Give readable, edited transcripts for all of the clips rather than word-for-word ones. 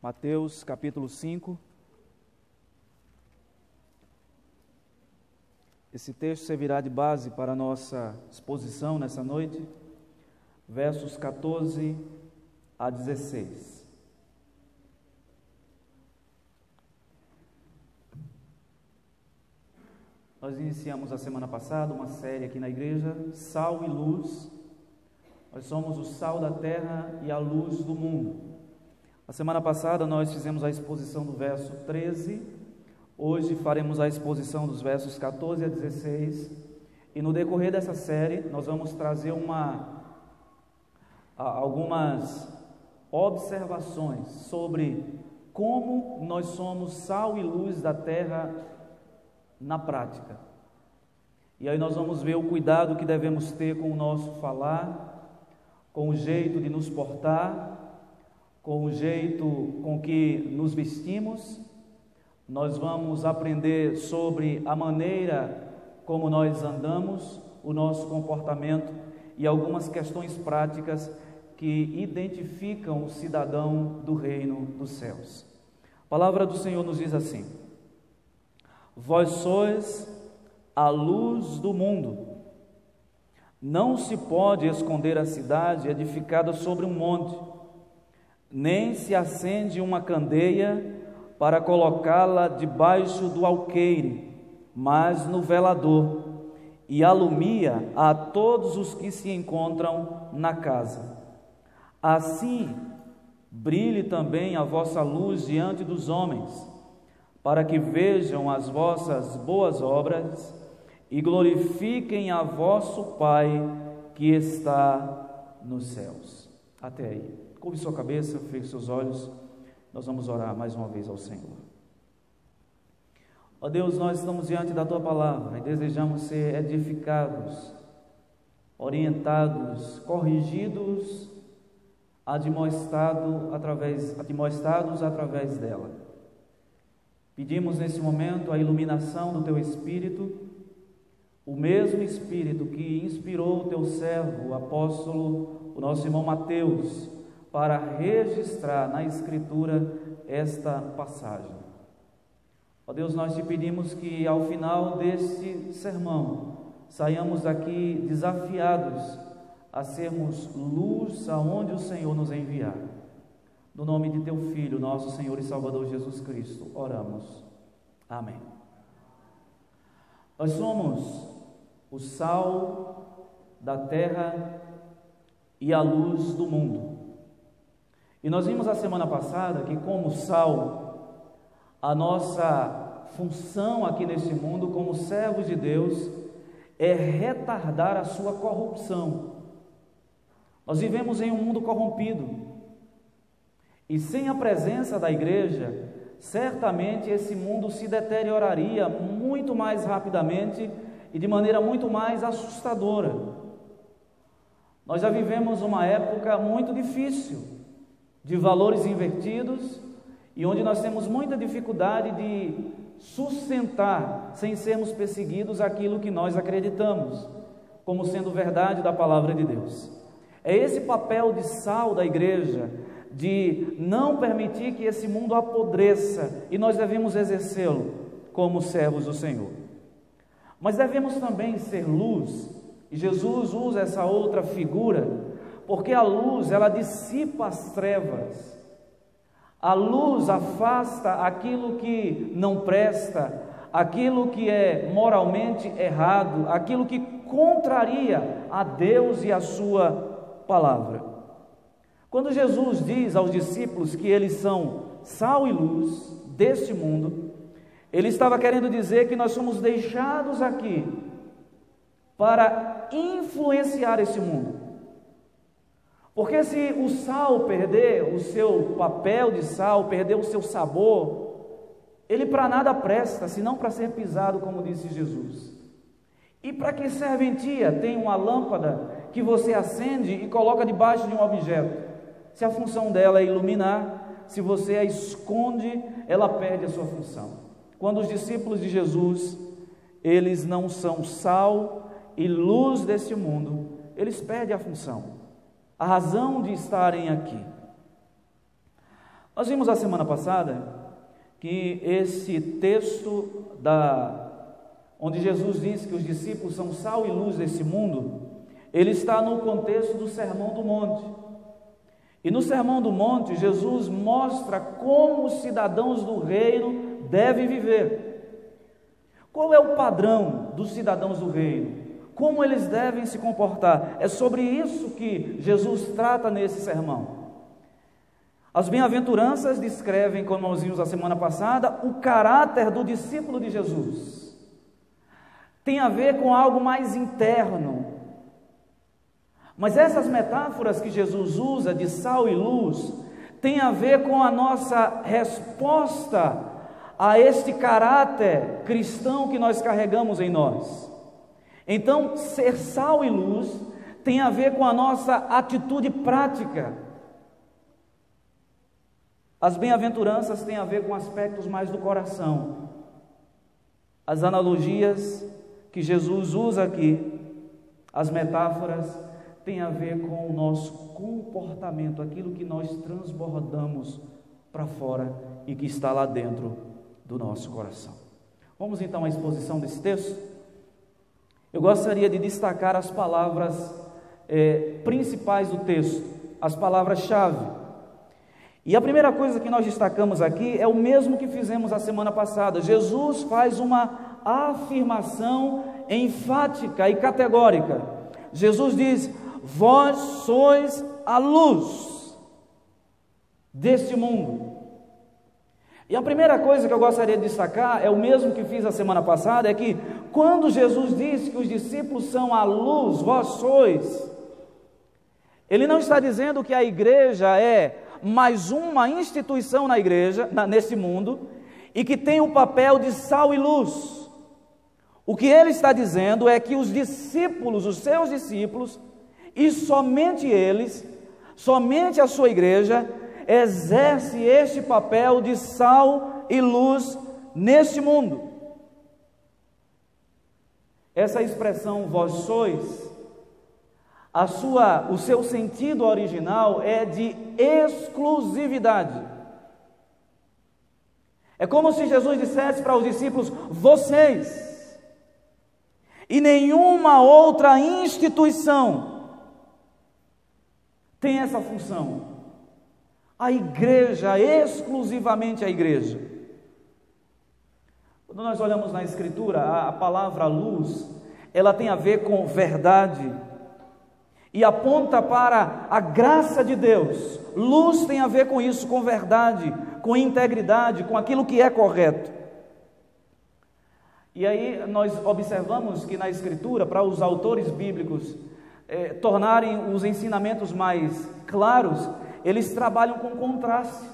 Mateus capítulo 5. Esse texto servirá de base para a nossa exposição nessa noite, versos 14 a 16. Nós iniciamos a semana passada uma série aqui na igreja, Sal e Luz. Nós somos o sal da terra e a luz do mundo. A semana passada nós fizemos a exposição do verso 13, hoje faremos a exposição dos versos 14 a 16, e no decorrer dessa série nós vamos trazer algumas observações sobre como nós somos sal e luz da terra na prática. E aí nós vamos ver o cuidado que devemos ter com o nosso falar, com o jeito de nos portar, com o jeito com que nos vestimos. Nós vamos aprender sobre a maneira como nós andamos, o nosso comportamento e algumas questões práticas que identificam o cidadão do reino dos céus. A palavra do Senhor nos diz assim: vós sois a luz do mundo. Não se pode esconder a cidade edificada sobre um monte, nem se acende uma candeia para colocá-la debaixo do alqueire, mas no velador, e alumia a todos os que se encontram na casa. Assim, brilhe também a vossa luz diante dos homens, para que vejam as vossas boas obras e glorifiquem a vosso Pai que está nos céus. Até aí. Curve sua cabeça, feche seus olhos, nós vamos orar mais uma vez ao Senhor. Ó Deus, nós estamos diante da Tua Palavra e desejamos ser edificados, orientados, corrigidos, admoestados através dela. Pedimos nesse momento a iluminação do Teu Espírito, o mesmo Espírito que inspirou o Teu servo, o apóstolo, o nosso irmão Mateus, para registrar na Escritura esta passagem. Ó Deus, nós te pedimos que ao final deste sermão saiamos daqui desafiados a sermos luz aonde o Senhor nos enviar. No nome de Teu Filho, nosso Senhor e Salvador Jesus Cristo, oramos. Amém. Nós somos o sal da terra e a luz do mundo. E nós vimos a semana passada que, como sal, a nossa função aqui neste mundo, como servos de Deus, é retardar a sua corrupção. Nós vivemos em um mundo corrompido, e sem a presença da igreja, certamente esse mundo se deterioraria muito mais rapidamente e de maneira muito mais assustadora. Nós já vivemos uma época muito difícil, de valores invertidos, e onde nós temos muita dificuldade de sustentar, sem sermos perseguidos, aquilo que nós acreditamos como sendo verdade da palavra de Deus. É esse papel de sal da igreja, de não permitir que esse mundo apodreça, e nós devemos exercê-lo como servos do Senhor. Mas devemos também ser luz, e Jesus usa essa outra figura, porque a luz, ela dissipa as trevas. A luz afasta aquilo que não presta, aquilo que é moralmente errado, aquilo que contraria a Deus e a sua palavra. Quando Jesus diz aos discípulos que eles são sal e luz deste mundo, ele estava querendo dizer que nós somos deixados aqui para influenciar esse mundo. Porque se o sal perder o seu papel de sal, perder o seu sabor, ele para nada presta, senão para ser pisado, como disse Jesus. E para que serventia tem uma lâmpada que você acende e coloca debaixo de um objeto? Se a função dela é iluminar, se você a esconde, ela perde a sua função. Quando os discípulos de Jesus, eles não são sal e luz desse mundo, eles perdem a função, a razão de estarem aqui. Nós vimos a semana passada que esse texto onde Jesus diz que os discípulos são sal e luz desse mundo, ele está no contexto do Sermão do Monte. E no Sermão do Monte, Jesus mostra como os cidadãos do reino devem viver. Qual é o padrão dos cidadãos do reino? Como eles devem se comportar? É sobre isso que Jesus trata nesse sermão. As bem-aventuranças descrevem, como nós vimos a semana passada, o caráter do discípulo de Jesus. Tem a ver com algo mais interno. Mas essas metáforas que Jesus usa de sal e luz, tem a ver com a nossa resposta a este caráter cristão que nós carregamos em nós. Então, ser sal e luz tem a ver com a nossa atitude prática. As bem-aventuranças têm a ver com aspectos mais do coração. As analogias que Jesus usa aqui, as metáforas, têm a ver com o nosso comportamento, aquilo que nós transbordamos para fora e que está lá dentro do nosso coração. Vamos então à exposição desse texto? Eu gostaria de destacar as palavras principais do texto, as palavras-chave. E a primeira coisa que nós destacamos aqui é o mesmo que fizemos a semana passada. Jesus faz uma afirmação enfática e categórica. Jesus diz: vós sois a luz deste mundo. E a primeira coisa que eu gostaria de destacar é o mesmo que fiz a semana passada, é que quando Jesus diz que os discípulos são a luz, vós sois, ele não está dizendo que a igreja é mais uma instituição na igreja, nesse mundo, e que tem o papel de sal e luz. O que ele está dizendo é que os discípulos, os seus discípulos, e somente eles, somente a sua igreja, exerce este papel de sal e luz neste mundo. Essa expressão vós sois, o seu sentido original é de exclusividade. É como se Jesus dissesse para os discípulos: vocês, e nenhuma outra instituição tem essa função. A igreja, exclusivamente a igreja. Quando nós olhamos na Escritura, a palavra luz, ela tem a ver com verdade e aponta para a graça de Deus. Luz tem a ver com isso, com verdade, com integridade, com aquilo que é correto. E aí nós observamos que na Escritura, para os autores bíblicos tornarem os ensinamentos mais claros, eles trabalham com contraste.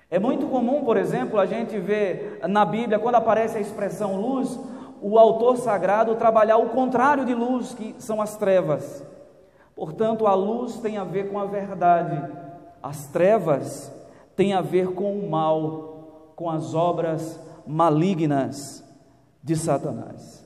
É muito comum, por exemplo, a gente ver na Bíblia, quando aparece a expressão luz, o autor sagrado trabalhar o contrário de luz, que são as trevas. Portanto, a luz tem a ver com a verdade, as trevas têm a ver com o mal, com as obras malignas de Satanás.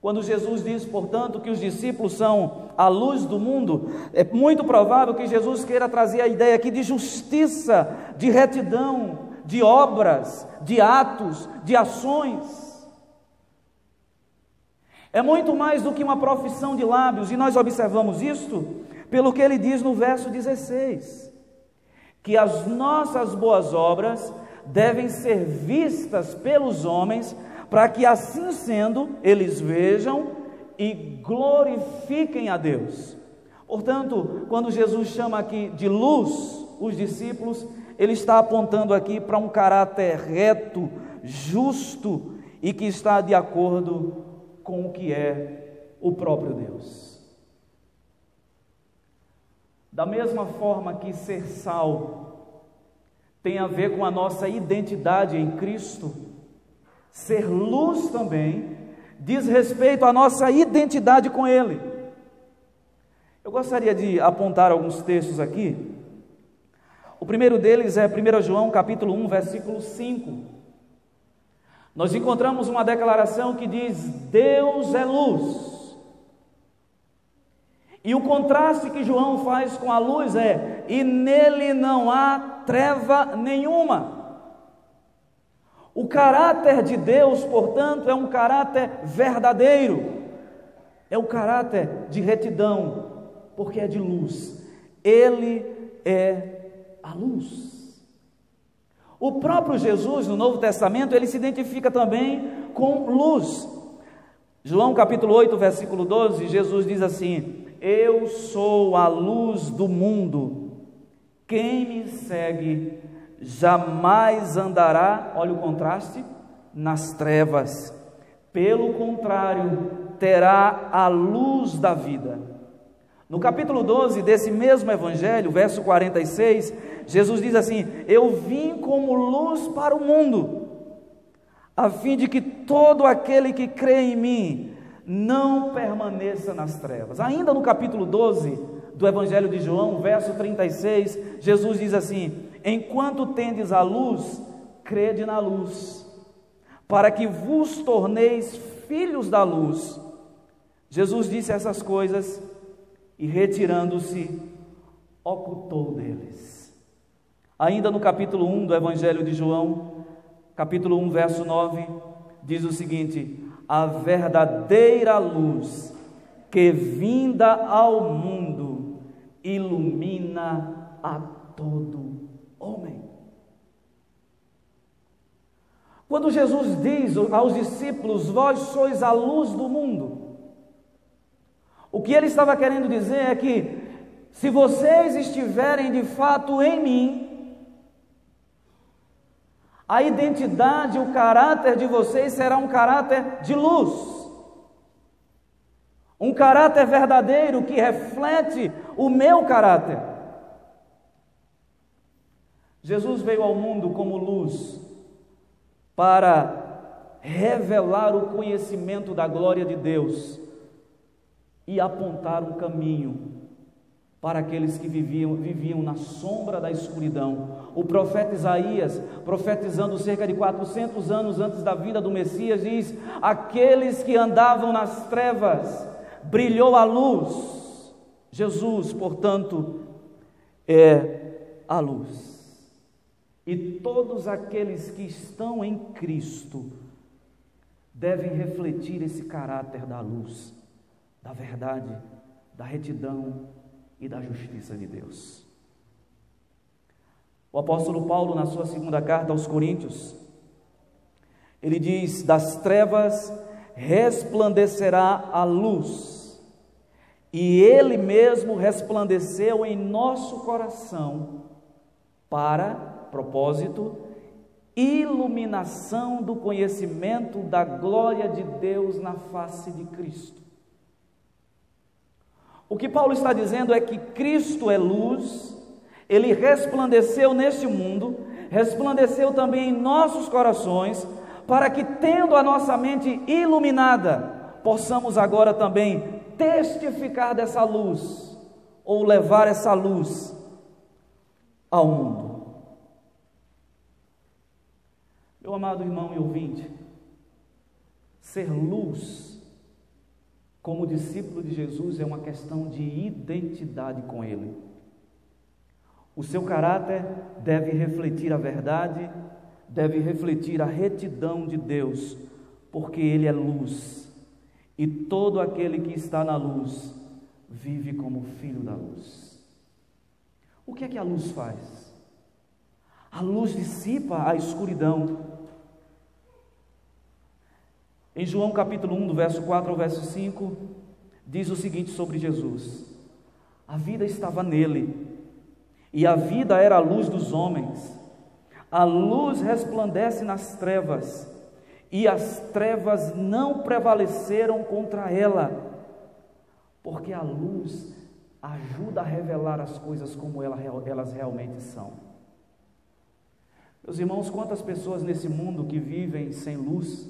Quando Jesus diz, portanto, que os discípulos são a luz do mundo, é muito provável que Jesus queira trazer a ideia aqui de justiça, de retidão, de obras, de atos, de ações. É muito mais do que uma profissão de lábios, e nós observamos isto pelo que ele diz no verso 16, que as nossas boas obras devem ser vistas pelos homens, para que assim sendo, eles vejam e glorifiquem a Deus. Portanto, quando Jesus chama aqui de luz os discípulos, ele está apontando aqui para um caráter reto, justo e que está de acordo com o que é o próprio Deus. Da mesma forma que ser sal tem a ver com a nossa identidade em Cristo, ser luz também diz respeito à nossa identidade com Ele. Eu gostaria de apontar alguns textos aqui. O primeiro deles é 1 João capítulo 1, versículo 5. Nós encontramos uma declaração que diz: Deus é luz, E o contraste que João faz com a luz é: e nele não há treva nenhuma. O caráter de Deus, portanto, é um caráter verdadeiro, é o caráter de retidão, porque é de luz. Ele é a luz. O próprio Jesus, no Novo Testamento, ele se identifica também com luz. João capítulo 8, versículo 12, Jesus diz assim: eu sou a luz do mundo, quem me segue jamais andará, olha o contraste, nas trevas, pelo contrário, terá a luz da vida. No capítulo 12 desse mesmo evangelho, verso 46, Jesus diz assim: eu vim como luz para o mundo, a fim de que todo aquele que crê em mim não permaneça nas trevas. Ainda no capítulo 12 do evangelho de João, verso 36, Jesus diz assim: enquanto tendes a luz, crede na luz, para que vos torneis filhos da luz. Jesus disse essas coisas e, retirando-se, ocultou deles. Ainda no capítulo 1 do evangelho de João, capítulo 1, verso 9, diz o seguinte: a verdadeira luz que vinda ao mundo ilumina a todo homem. Quando Jesus diz aos discípulos: vós sois a luz do mundo, o que ele estava querendo dizer é que, se vocês estiverem de fato em mim, a identidade, o caráter de vocês será um caráter de luz, um caráter verdadeiro que reflete o meu caráter. Jesus veio ao mundo como luz para revelar o conhecimento da glória de Deus e apontar um caminho para aqueles que viviam na sombra da escuridão. O profeta Isaías, profetizando cerca de 400 anos antes da vinda do Messias, diz: aqueles que andavam nas trevas, brilhou a luz. Jesus, portanto, é a luz. E todos aqueles que estão em Cristo devem refletir esse caráter da luz, da verdade, da retidão e da justiça de Deus. O apóstolo Paulo, na sua segunda carta aos Coríntios, ele diz: das trevas resplandecerá a luz, e ele mesmo resplandeceu em nosso coração para, propósito, iluminação do conhecimento da glória de Deus na face de Cristo. O que Paulo está dizendo é que Cristo é luz, ele resplandeceu neste mundo, resplandeceu também em nossos corações, para que, tendo a nossa mente iluminada, possamos agora também testificar dessa luz, ou levar essa luz ao mundo. Meu amado irmão e ouvinte, ser luz como discípulo de Jesus é uma questão de identidade com Ele. O seu caráter deve refletir a verdade, deve refletir a retidão de Deus, porque Ele é luz, e todo aquele que está na luz vive como filho da luz. O que é que a luz faz? A luz dissipa a escuridão. Em João capítulo 1, do verso 4 ao verso 5, diz o seguinte sobre Jesus: a vida estava nele, e a vida era a luz dos homens. A luz resplandece nas trevas, e as trevas não prevaleceram contra ela, porque a luz ajuda a revelar as coisas como elas realmente são. Meus irmãos, quantas pessoas nesse mundo que vivem sem luz,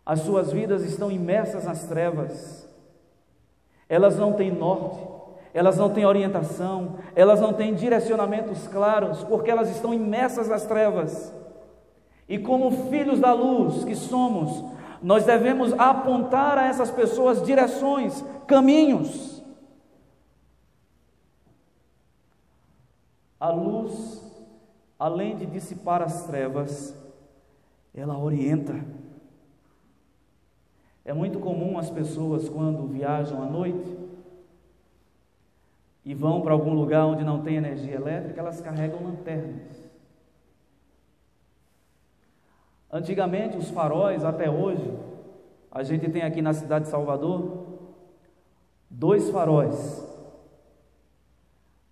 as suas vidas estão imersas nas trevas, elas não têm norte, elas não têm orientação, elas não têm direcionamentos claros, porque elas estão imersas nas trevas. E como filhos da luz que somos, Nós devemos apontar a essas pessoas direções, caminhos. A luz, além de dissipar as trevas, ela orienta. É muito comum as pessoas, quando viajam à noite e vão para algum lugar onde não tem energia elétrica, elas carregam lanternas. Antigamente, os faróis, até hoje, a gente tem aqui na cidade de Salvador 2 faróis: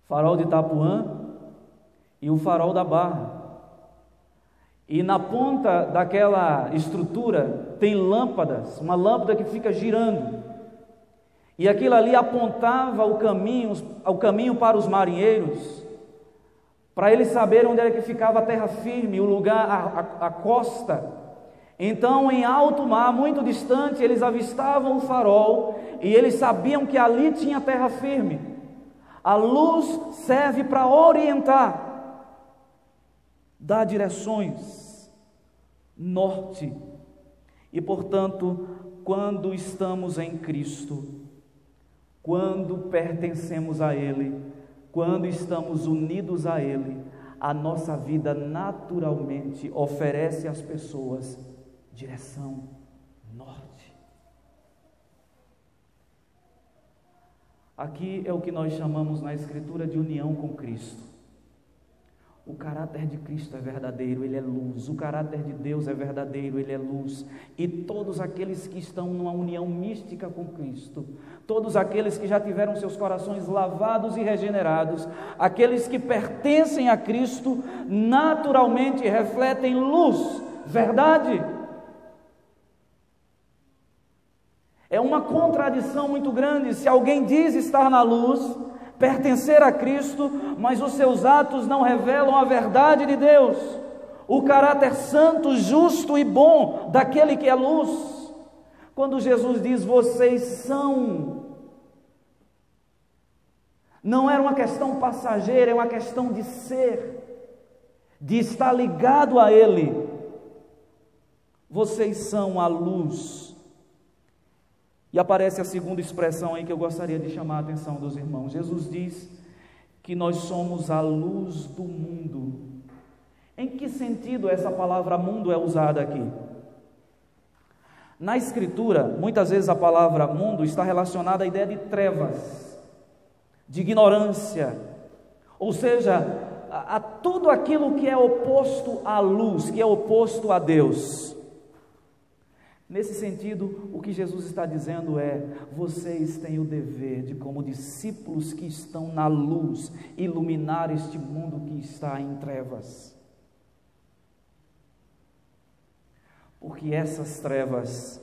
farol de Itapuã e o farol da Barra. E na ponta daquela estrutura tem lâmpadas, uma lâmpada que fica girando. E aquilo ali apontava o caminho para os marinheiros, para eles saberem onde era que ficava a terra firme, o lugar, a costa. Então, em alto mar, muito distante, eles avistavam o farol e eles sabiam que ali tinha terra firme. A luz serve para orientar, dar direções, norte. E, portanto, quando estamos em Cristo, quando pertencemos a Ele, quando estamos unidos a Ele, a nossa vida naturalmente oferece às pessoas direção, norte. Aqui é o que nós chamamos na Escritura de união com Cristo. O caráter de Cristo é verdadeiro, Ele é luz. O caráter de Deus é verdadeiro, Ele é luz. E todos aqueles que estão numa união mística com Cristo, todos aqueles que já tiveram seus corações lavados e regenerados, aqueles que pertencem a Cristo, naturalmente refletem luz, verdade. É uma contradição muito grande se alguém diz estar na luz, pertencer a Cristo, mas os seus atos não revelam a verdade de Deus, o caráter santo, justo e bom daquele que é luz. Quando Jesus diz vocês são, não era uma questão passageira, é uma questão de ser, de estar ligado a Ele. Vocês são a luz. E aparece a segunda expressão aí que eu gostaria de chamar a atenção dos irmãos. Jesus diz que nós somos a luz do mundo. Em que sentido essa palavra mundo é usada aqui? Na Escritura, muitas vezes a palavra mundo está relacionada à ideia de trevas, de ignorância, ou seja, a tudo aquilo que é oposto à luz, que é oposto a Deus. Nesse sentido, o que Jesus está dizendo é: vocês têm o dever de, como discípulos que estão na luz, iluminar este mundo que está em trevas. Porque essas trevas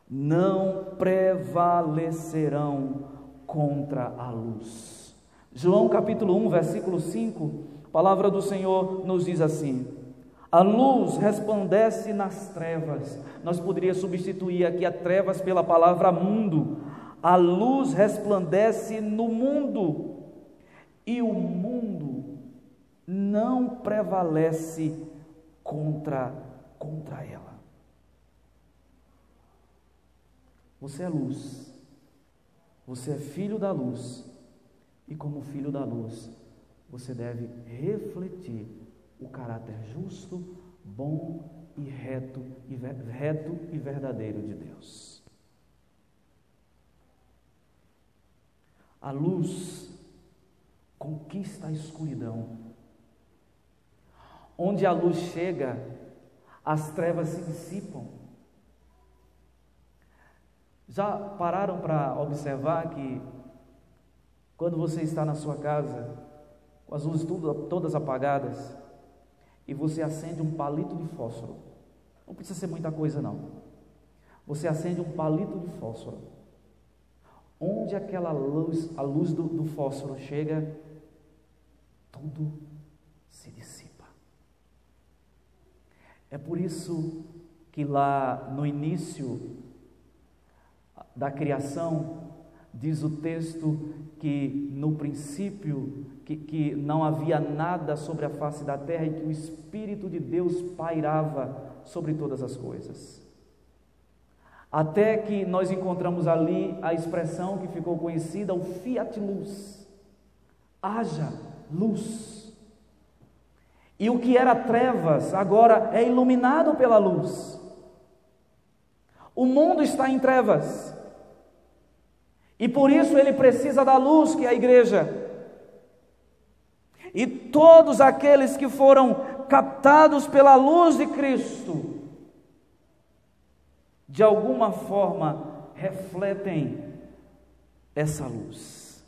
não prevalecerão contra a luz. João capítulo 1, versículo 5, a palavra do Senhor nos diz assim: a luz resplandece nas trevas. Nós poderíamos substituir aqui a trevas pela palavra mundo. A luz resplandece no mundo, e o mundo não prevalece contra ela. Você é luz, você é filho da luz, e como filho da luz, você deve refletir o caráter justo, bom e reto e verdadeiro de Deus. A luz conquista a escuridão. Onde a luz chega, as trevas se dissipam. Já pararam para observar que quando você está na sua casa, com as luzes todas apagadas, e você acende um palito de fósforo, não precisa ser muita coisa não, você acende um palito de fósforo, onde aquela luz, a luz do fósforo chega, tudo se dissipa. É por isso que lá no início da criação, diz o texto que no princípio, que não havia nada sobre a face da terra e que o Espírito de Deus pairava sobre todas as coisas. até que nós encontramos ali a expressão que ficou conhecida, o fiat lux, haja luz. E o que era trevas agora é iluminado pela luz. O mundo está em trevas, e por isso ele precisa da luz, que é a igreja. E todos aqueles que foram captados pela luz de Cristo, de alguma forma refletem essa luz.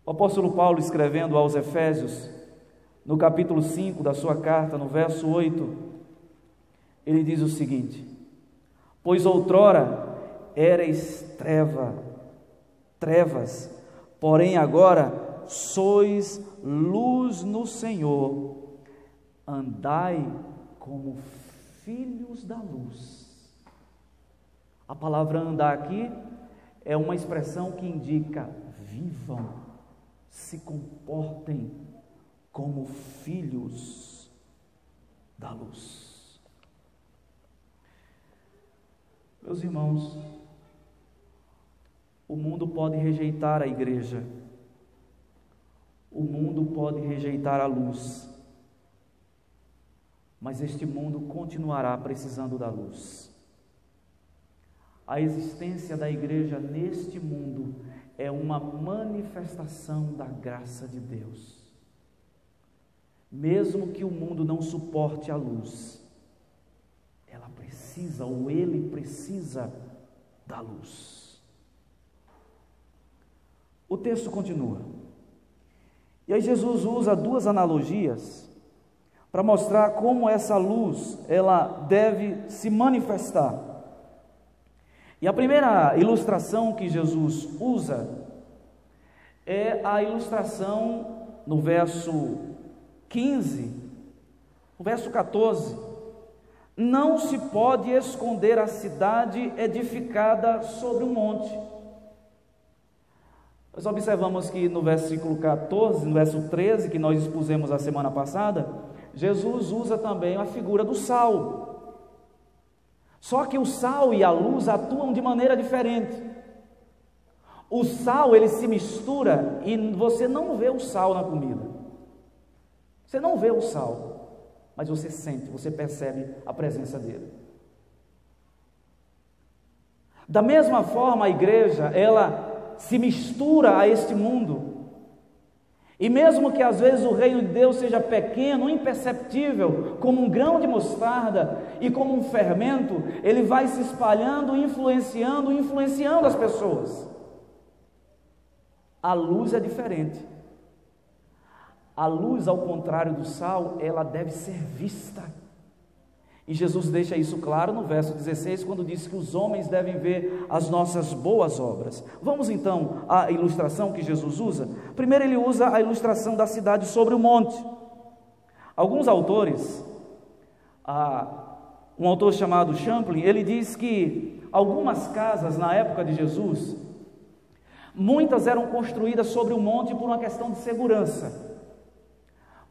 O apóstolo Paulo, escrevendo aos Efésios, no capítulo 5 da sua carta, no verso 8, ele diz o seguinte: pois outrora erais trevas, porém agora sois luz no Senhor, andai como filhos da luz. A palavra andar aqui é uma expressão que indica: vivam, se comportem como filhos da luz. Meus irmãos, o mundo pode rejeitar a igreja, o mundo pode rejeitar a luz, mas este mundo continuará precisando da luz. A existência da igreja neste mundo é uma manifestação da graça de Deus. Mesmo que o mundo não suporte a luz, ela precisa, ou ele precisa da luz. O texto continua. E aí Jesus usa duas analogias para mostrar como essa luz ela deve se manifestar. E a primeira ilustração que Jesus usa é a ilustração no verso 15, no verso 14. Não se pode esconder a cidade edificada sobre um monte. Nós observamos que no versículo 14, no verso 13, que nós expusemos a semana passada, Jesus usa também a figura do sal. Só que o sal e a luz atuam de maneira diferente. O sal, ele se mistura e você não vê o sal na comida. Você não vê o sal, mas você sente, você percebe a presença dele. Da mesma forma, a igreja, ela se mistura a este mundo, e mesmo que às vezes o reino de Deus seja pequeno, imperceptível, como um grão de mostarda e como um fermento, ele vai se espalhando, influenciando as pessoas. A luz é diferente. A luz, ao contrário do sal, ela deve ser vista. E Jesus deixa isso claro no verso 16, quando diz que os homens devem ver as nossas boas obras. Vamos então à ilustração que Jesus usa. Primeiro ele usa a ilustração da cidade sobre o monte. Alguns autores, um autor chamado Champlin, ele diz que algumas casas na época de Jesus, muitas eram construídas sobre o monte por uma questão de segurança.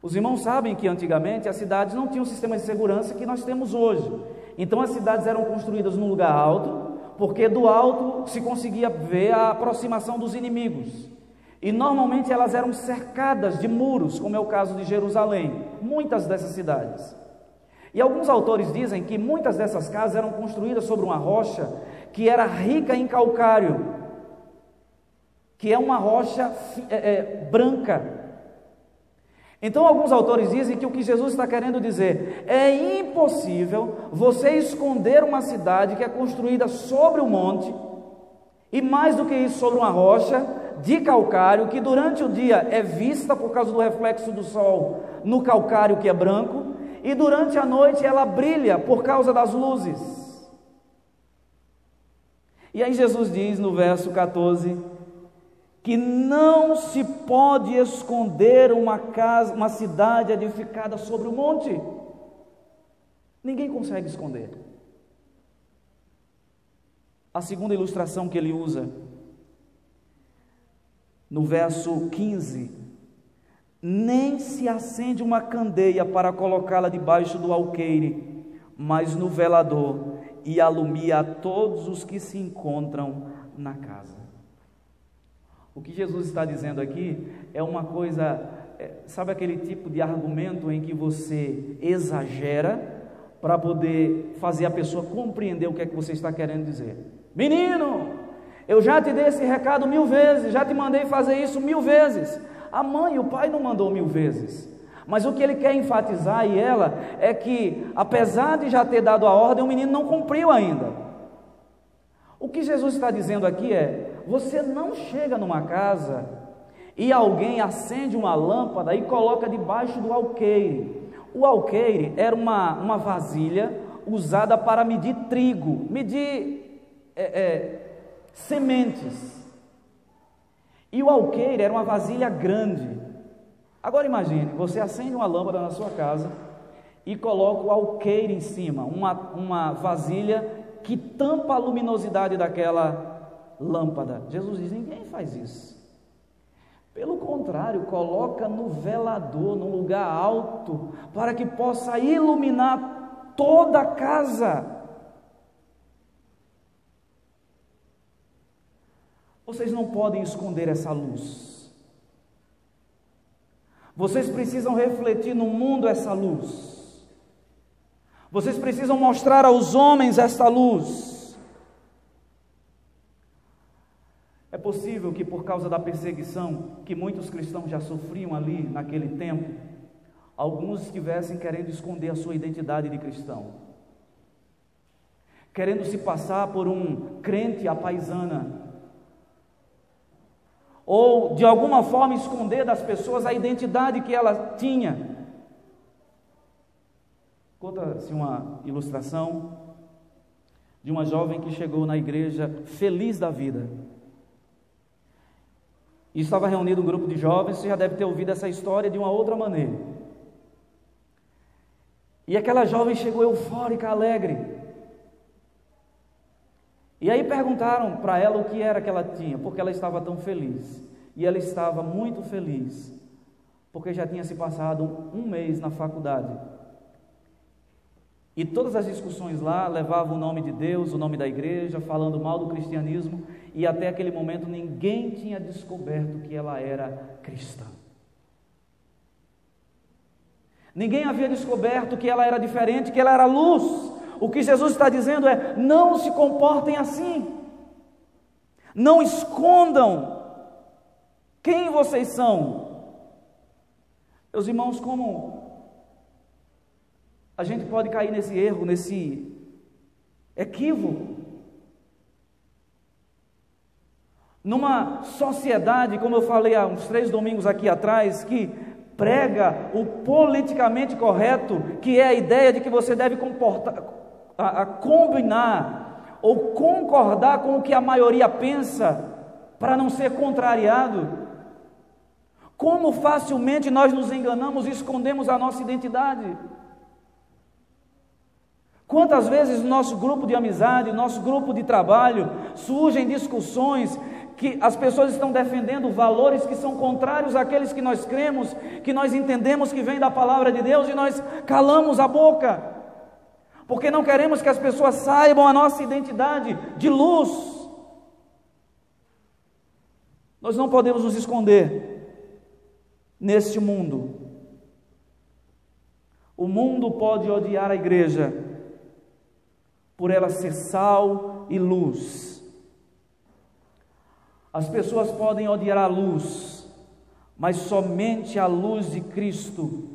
Os irmãos sabem que antigamente as cidades não tinham o sistema de segurança que nós temos hoje. Então as cidades eram construídas num lugar alto, porque do alto se conseguia ver a aproximação dos inimigos. E normalmente elas eram cercadas de muros, como é o caso de Jerusalém, muitas dessas cidades. E alguns autores dizem que muitas dessas casas eram construídas sobre uma rocha que era rica em calcário, que é uma rocha branca. Então alguns autores dizem que o que Jesus está querendo dizer é impossível você esconder uma cidade que é construída sobre um monte, e mais do que isso, sobre uma rocha de calcário, que durante o dia é vista por causa do reflexo do sol no calcário que é branco, e durante a noite ela brilha por causa das luzes. E aí Jesus diz no verso 14 que não se pode esconder uma cidade edificada sobre o monte. Ninguém consegue esconder. A segunda ilustração que ele usa, no verso 15: nem se acende uma candeia para colocá-la debaixo do alqueire, mas no velador, e alumia a todos os que se encontram na casa. O que Jesus está dizendo aqui é uma coisa, sabe aquele tipo de argumento em que você exagera para poder fazer a pessoa compreender o que é que você está querendo dizer? Menino, eu já te dei esse recado 1000 vezes, já te mandei fazer isso 1000 vezes. A mãe e o pai não mandou 1000 vezes. Mas o que ele quer enfatizar, e ela, é que apesar de já ter dado a ordem, o menino não cumpriu ainda. O que Jesus está dizendo aqui é: você não chega numa casa e alguém acende uma lâmpada e coloca debaixo do alqueire. O alqueire era uma vasilha usada para medir trigo, medir sementes. E o alqueire era uma vasilha grande. Agora imagine, você acende uma lâmpada na sua casa e coloca o alqueire em cima, uma vasilha que tampa a luminosidade daquela lâmpada. Jesus diz: ninguém faz isso. Pelo contrário, coloca no velador, num lugar alto, para que possa iluminar toda a casa. Vocês não podem esconder essa luz. Vocês precisam refletir no mundo essa luz. Vocês precisam mostrar aos homens esta luz. É possível que por causa da perseguição que muitos cristãos já sofriam ali naquele tempo, alguns estivessem querendo esconder a sua identidade de cristão, querendo se passar por um crente à paisana, ou de alguma forma esconder das pessoas a identidade que ela tinha. Conta-se uma ilustração de uma jovem que chegou na igreja feliz da vida, e estava reunido um grupo de jovens. Você já deve ter ouvido essa história de uma outra maneira. E aquela jovem chegou eufórica, alegre, e aí perguntaram para ela o que era que ela tinha, porque ela estava tão feliz. E ela estava muito feliz, porque já tinha se passado um mês na faculdade. E todas as discussões lá levavam o nome de Deus, o nome da igreja, falando mal do cristianismo, e até aquele momento ninguém tinha descoberto que ela era cristã. Ninguém havia descoberto que ela era diferente, que ela era luz. O que Jesus está dizendo é: não se comportem assim, não escondam quem vocês são. Meus irmãos, como a gente pode cair nesse erro, nesse equívoco? Numa sociedade, como eu falei há uns 3 domingos aqui atrás, que prega o politicamente correto, que é a ideia de que você deve combinar ou concordar com o que a maioria pensa para não ser contrariado. Como facilmente nós nos enganamos e escondemos a nossa identidade. Quantas vezes no nosso grupo de amizade, no nosso grupo de trabalho, surgem discussões que as pessoas estão defendendo valores que são contrários àqueles que nós cremos, que nós entendemos que vem da palavra de Deus, e nós calamos a boca, porque não queremos que as pessoas saibam a nossa identidade de luz. Nós não podemos nos esconder neste mundo. O mundo pode odiar a igreja por ela ser sal e luz. As pessoas podem odiar a luz, mas somente a luz de Cristo,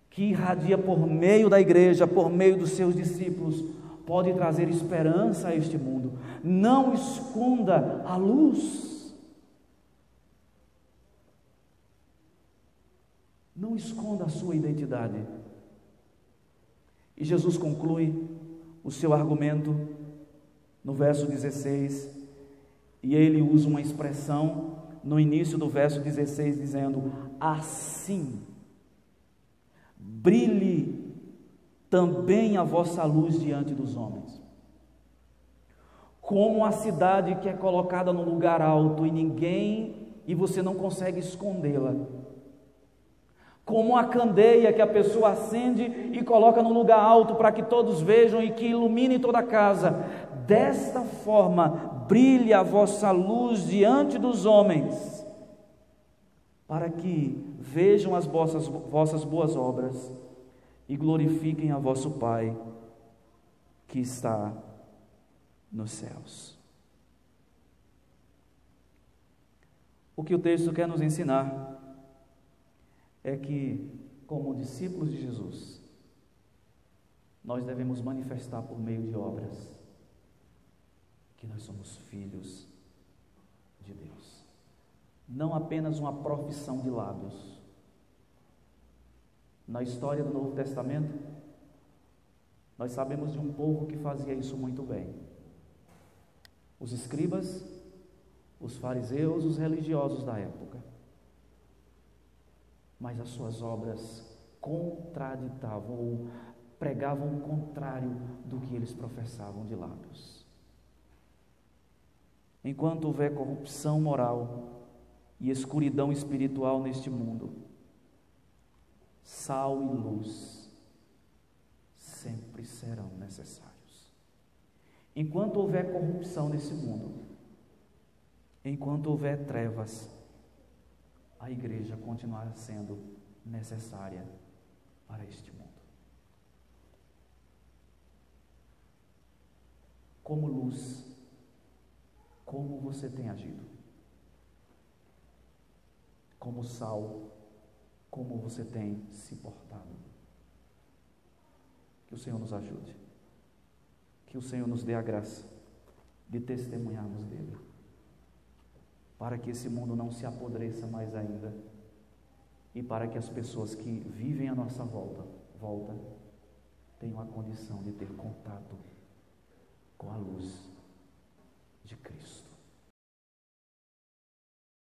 que irradia por meio da igreja, por meio dos seus discípulos, pode trazer esperança a este mundo. Não esconda a luz. Não esconda a sua identidade. E Jesus conclui o seu argumento no verso 16, e ele usa uma expressão no início do verso 16, dizendo: assim brilhe também a vossa luz diante dos homens. Como a cidade que é colocada num lugar alto e você não consegue escondê-la. como a candeia que a pessoa acende e coloca num lugar alto para que todos vejam e que ilumine toda a casa. Desta forma brilha a vossa luz diante dos homens, para que vejam as vossas boas obras e glorifiquem a vosso Pai que está nos céus. O que o texto quer nos ensinar é que, como discípulos de Jesus, nós devemos manifestar por meio de obras que nós somos filhos de Deus. Não apenas uma profissão de lábios. Na história do Novo Testamento, nós sabemos de um povo que fazia isso muito bem. Os escribas, os fariseus, os religiosos da época. Mas as suas obras contraditavam ou pregavam o contrário do que eles professavam de lábios. Enquanto houver corrupção moral e escuridão espiritual neste mundo, sal e luz sempre serão necessários. Enquanto houver corrupção nesse mundo, enquanto houver trevas, a igreja continuará sendo necessária para este mundo. Como luz, como você tem agido? Como sal, como você tem se portado? Que o Senhor nos ajude. Que o Senhor nos dê a graça de testemunharmos dele, para que esse mundo não se apodreça mais ainda e para que as pessoas que vivem à nossa volta tenham a condição de ter contato com a luz de Cristo.